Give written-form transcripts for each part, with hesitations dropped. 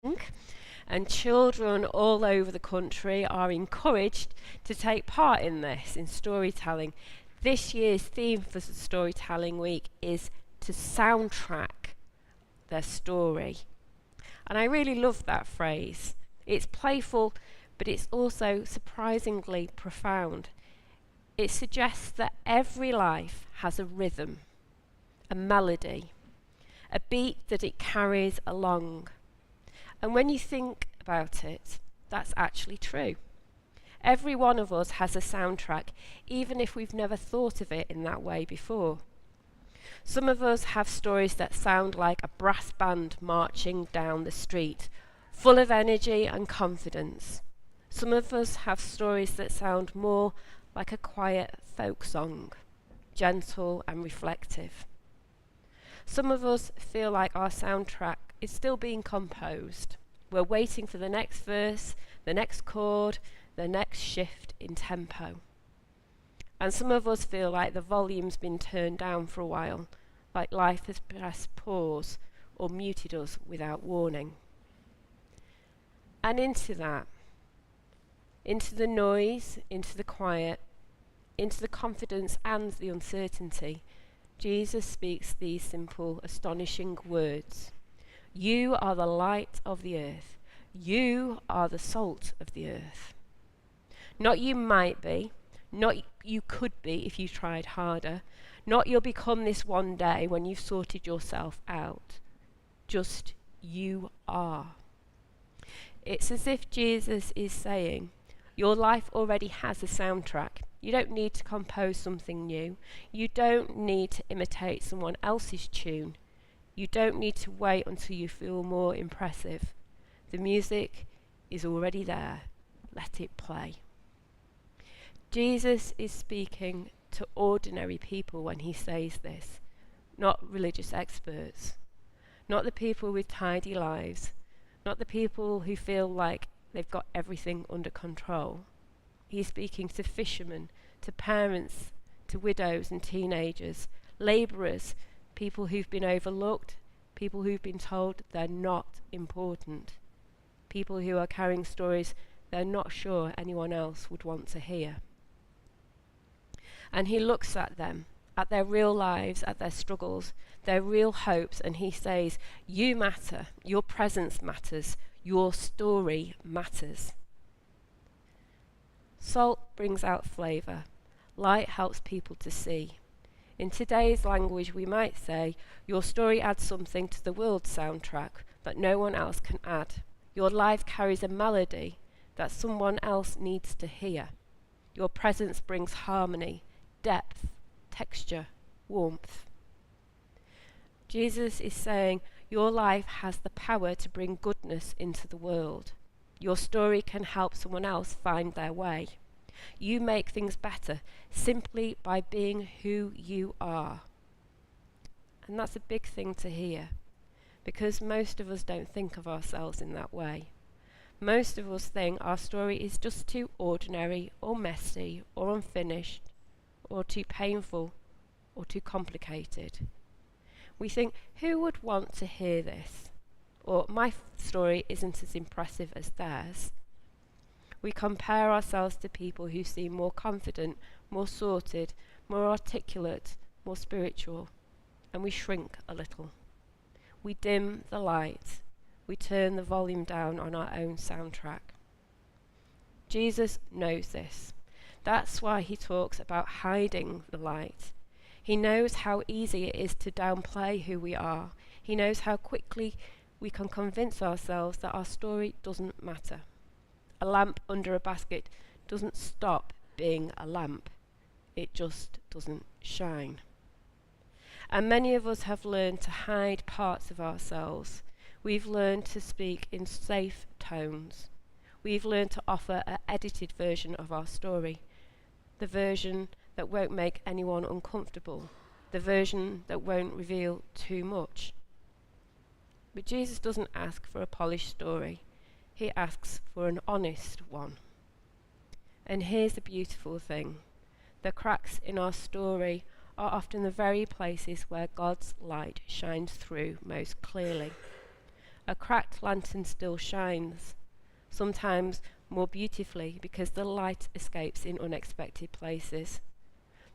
And children all over the country are encouraged to take part in this, in storytelling. This year's theme for Storytelling Week is to soundtrack their story. And I really love that phrase. It's playful, but it's also surprisingly profound. It suggests that every life has a rhythm, a melody, a beat that it carries along. And when you think about it, that's actually true. Every one of us has a soundtrack, even if we've never thought of it in that way before. Some of us have stories that sound like a brass band marching down the street, full of energy and confidence. Some of us have stories that sound more like a quiet folk song, gentle and reflective. Some of us feel like our soundtrack is still being composed. We're waiting for the next verse, the next chord, the next shift in tempo. And some of us feel like the volume's been turned down for a while, like life has pressed pause or muted us without warning. And into that, into the noise, into the quiet, into the confidence and the uncertainty, Jesus speaks these simple, astonishing words. You are the light of the earth. You are the salt of the earth. Not you might be, not you could be if you tried harder, not you'll become this one day when you've sorted yourself out. Just you are. It's as if Jesus is saying, your life already has a soundtrack. You don't need to compose something new. You don't need to imitate someone else's tune. You don't need to wait until you feel more impressive. The music is already there. Let it play. Jesus is speaking to ordinary people when he says this, not religious experts, not the people with tidy lives, not the people who feel like they've got everything under control. He's speaking to fishermen, to parents, to widows and teenagers, labourers, people who've been overlooked, people who've been told they're not important, people who are carrying stories they're not sure anyone else would want to hear. And he looks at them, at their real lives, at their struggles, their real hopes, and he says, you matter, your presence matters, your story matters. Salt brings out flavour. Light helps people to see. In today's language, we might say, your story adds something to the world's soundtrack that no one else can add. Your life carries a melody that someone else needs to hear. Your presence brings harmony, depth, texture, warmth. Jesus is saying, your life has the power to bring goodness into the world. Your story can help someone else find their way. You make things better simply by being who you are. And that's a big thing to hear, because most of us don't think of ourselves in that way. Most of us think our story is just too ordinary or messy or unfinished or too painful or too complicated. We think, who would want to hear this? Or my story isn't as impressive as theirs. We compare ourselves to people who seem more confident, more sorted, more articulate, more spiritual, and we shrink a little. We dim the light. We turn the volume down on our own soundtrack. Jesus knows this. That's why he talks about hiding the light. He knows how easy it is to downplay who we are. He knows how quickly we can convince ourselves that our story doesn't matter. A lamp under a basket doesn't stop being a lamp. It just doesn't shine. And many of us have learned to hide parts of ourselves. We've learned to speak in safe tones. We've learned to offer an edited version of our story, the version that won't make anyone uncomfortable, the version that won't reveal too much. But Jesus doesn't ask for a polished story. He asks for an honest one. And here's the beautiful thing. The cracks in our story are often the very places where God's light shines through most clearly. A cracked lantern still shines, sometimes more beautifully because the light escapes in unexpected places.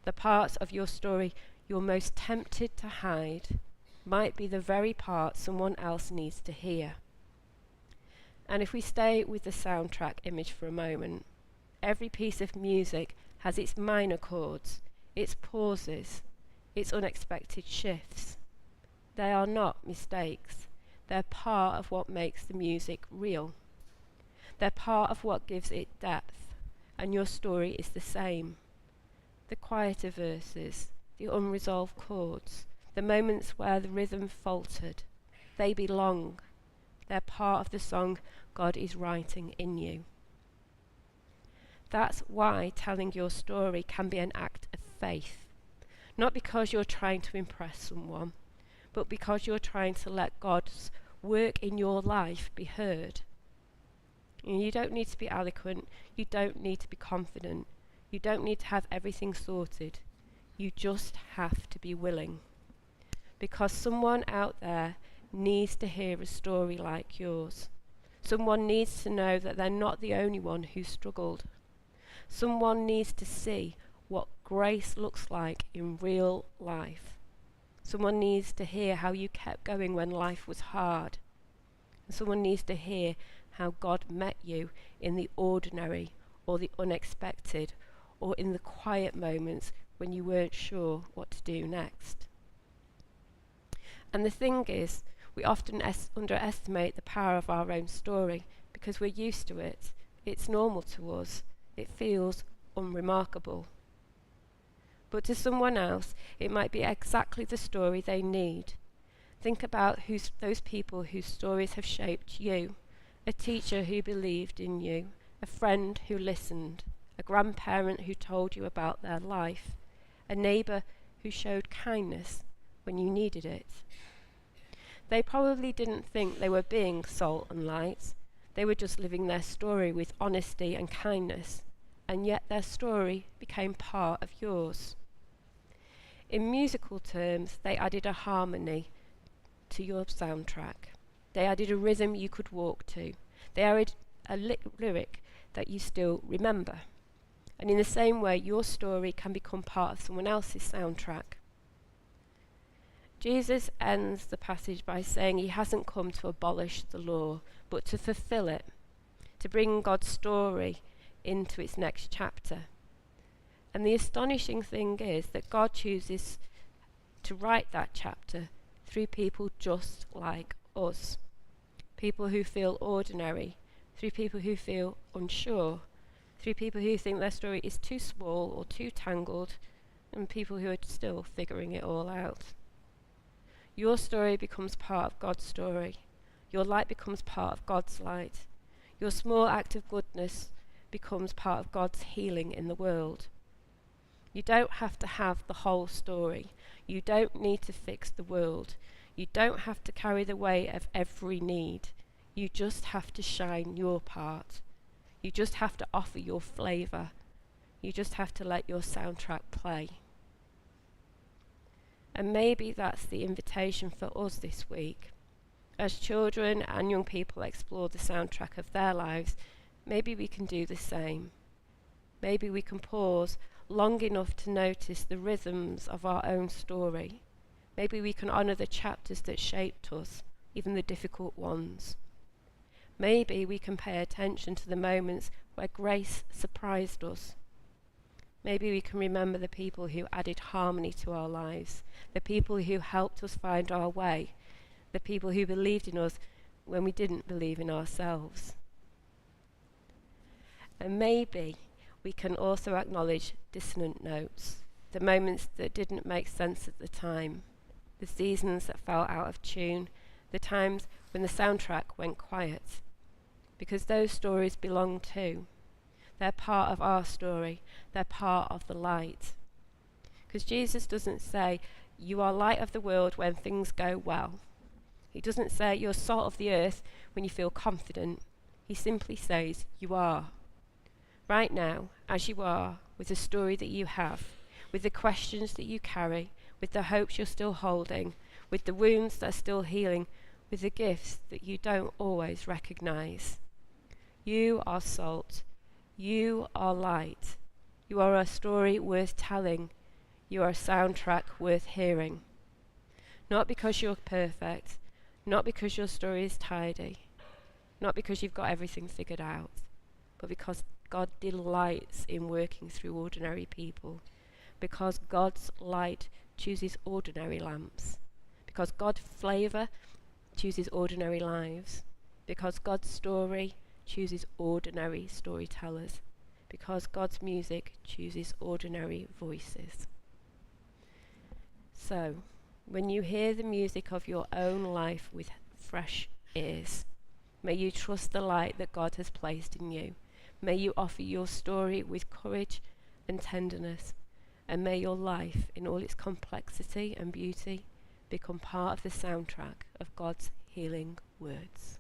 The parts of your story you're most tempted to hide might be the very part someone else needs to hear. And if we stay with the soundtrack image for a moment, every piece of music has its minor chords, its pauses, its unexpected shifts. They are not mistakes. They're part of what makes the music real. They're part of what gives it depth, and your story is the same. The quieter verses, the unresolved chords, the moments where the rhythm faltered, they belong. They're part of the song God is writing in you. That's why telling your story can be an act of faith. Not because you're trying to impress someone, but because you're trying to let God's work in your life be heard. And you don't need to be eloquent, you don't need to be confident, you don't need to have everything sorted. You just have to be willing. Because someone out there needs to hear a story like yours. Someone needs to know that they're not the only one who struggled. Someone needs to see what grace looks like in real life. Someone needs to hear how you kept going when life was hard. And someone needs to hear how God met you in the ordinary or the unexpected or in the quiet moments when you weren't sure what to do next. And the thing is, we often underestimate the power of our own story because we're used to it. It's normal to us. It feels unremarkable. But to someone else, it might be exactly the story they need. Think about those people whose stories have shaped you. A teacher who believed in you, a friend who listened, a grandparent who told you about their life, a neighbour who showed kindness when you needed it. They probably didn't think they were being salt and light. They were just living their story with honesty and kindness, and yet their story became part of yours. In musical terms, they added a harmony to your soundtrack. They added a rhythm you could walk to. They added a lyric that you still remember. And in the same way, your story can become part of someone else's soundtrack. Jesus ends the passage by saying he hasn't come to abolish the law, but to fulfill it, to bring God's story into its next chapter. And the astonishing thing is that God chooses to write that chapter through people just like us. People who feel ordinary, through people who feel unsure, through people who think their story is too small or too tangled, and people who are still figuring it all out. Your story becomes part of God's story. Your light becomes part of God's light. Your small act of goodness becomes part of God's healing in the world. You don't have to have the whole story. You don't need to fix the world. You don't have to carry the weight of every need. You just have to shine your part. You just have to offer your flavour. You just have to let your soundtrack play. And maybe that's the invitation for us this week. As children and young people explore the soundtrack of their lives, maybe we can do the same. Maybe we can pause long enough to notice the rhythms of our own story. Maybe we can honour the chapters that shaped us, even the difficult ones. Maybe we can pay attention to the moments where grace surprised us. Maybe we can remember the people who added harmony to our lives, the people who helped us find our way, the people who believed in us when we didn't believe in ourselves. And maybe we can also acknowledge dissonant notes, the moments that didn't make sense at the time, the seasons that fell out of tune, the times when the soundtrack went quiet. Because those stories belong too. They're part of our story. They're part of the light. Because Jesus doesn't say, you are light of the world when things go well. He doesn't say you're salt of the earth when you feel confident. He simply says you are. Right now, as you are, with the story that you have, with the questions that you carry, with the hopes you're still holding, with the wounds that are still healing, with the gifts that you don't always recognize. You are salt. You are light. You are a story worth telling. You are a soundtrack worth hearing. Not because you're perfect, not because your story is tidy, not because you've got everything figured out, but because God delights in working through ordinary people, because God's light chooses ordinary lamps, because God's flavour chooses ordinary lives, because God's story chooses ordinary storytellers, because God's music chooses ordinary voices. So, when you hear the music of your own life with fresh ears, may you trust the light that God has placed in you. May you offer your story with courage and tenderness, and may your life, in all its complexity and beauty, become part of the soundtrack of God's healing words.